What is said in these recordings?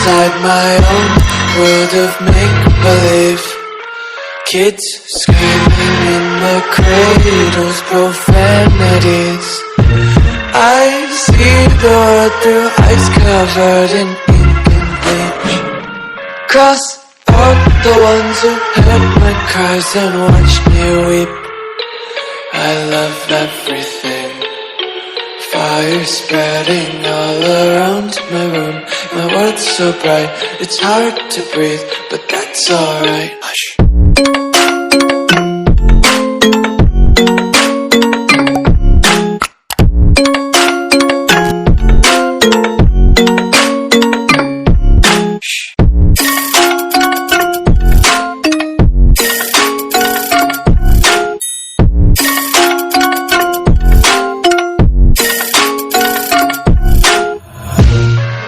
inside my own world of make-believe. Kids screaming in the cradles, profanities. I see the world through ice covered in ink and bleach. Cross out the ones who heard my cries and watched me weep. I love everything. Fire spreading all around my room. My world's so bright, it's hard to breathe, but that's alright. Hush.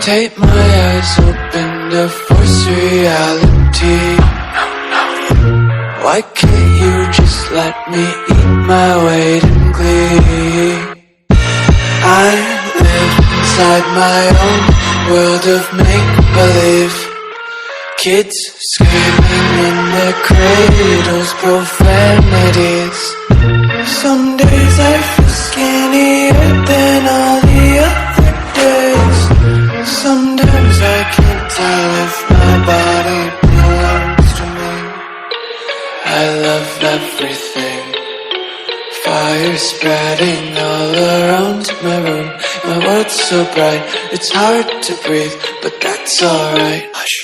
Tape my eyes open to force reality. Why can't you just let me eat my weight in glee? I live inside my own world of make-believe. Kids screaming in their cradles, profanities. Some days I feel skinnier than all the other days. Sometimes I can't tell if my body belongs to me. I love everything. Fire spreading all around my room. My world's so bright, it's hard to breathe, but that's alright. Hush.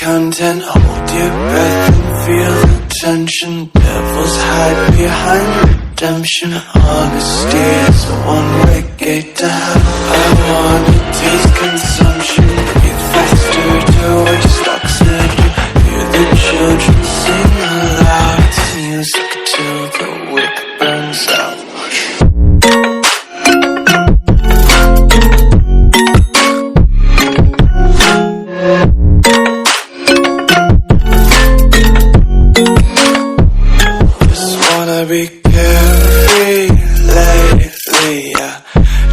Content, hold your breath and feel the tension. Devils hide behind redemption. Honesty is a one-way gate to hell. I wanna taste consumption. Breathe faster to waste oxygen. Hear the children sing aloud. It's music till the wick burns out. Be carefree lately, yeah.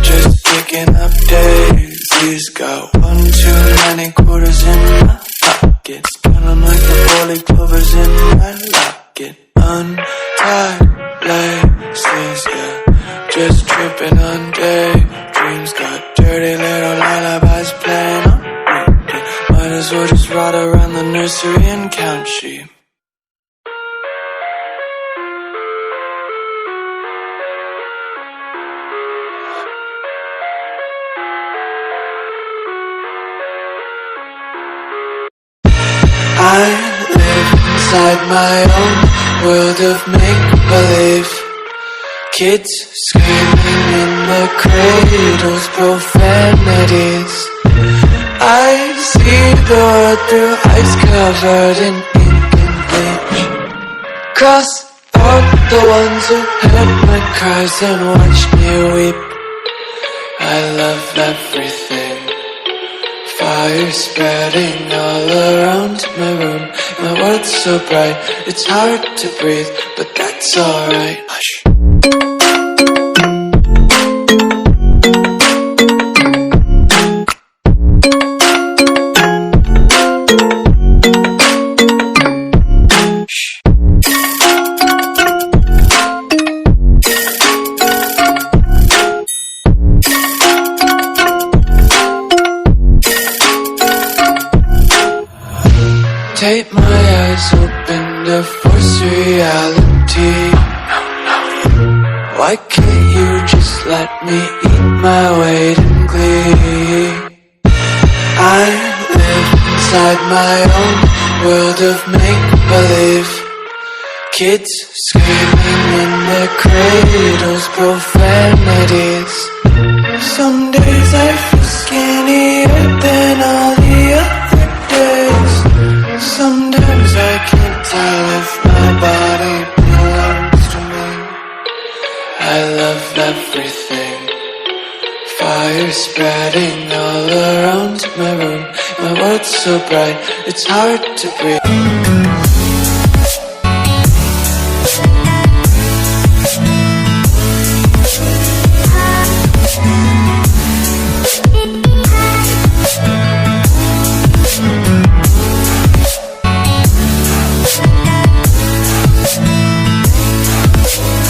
Just picking up daisies. Got one too many quarters in my pockets. Counting like the 40 clovers in my locket. Untied laces, yeah. Just tripping on daydreams. Got dirty little lullabies playing on repeat. Might as well just ride around the nursery and count sheep. I live inside my own world of make-believe. Kids screaming in the cradles, profanities. I see the world through ice covered in ink and bleach. Cross out the ones who heard my cries and watched me weep. I love everything. Fire spreading all around my room. My world's so bright, it's hard to breathe, but that's alright. Hush. Tape my eyes open to force reality. Why can't you just let me eat my weight in glee? I live inside my own world of make-believe. Kids screaming in their cradles, profanities. Some days I feel skinnier than all the other days. Sometimes I can't tell if my fire spreading all around my room. My world's so bright, it's hard to breathe.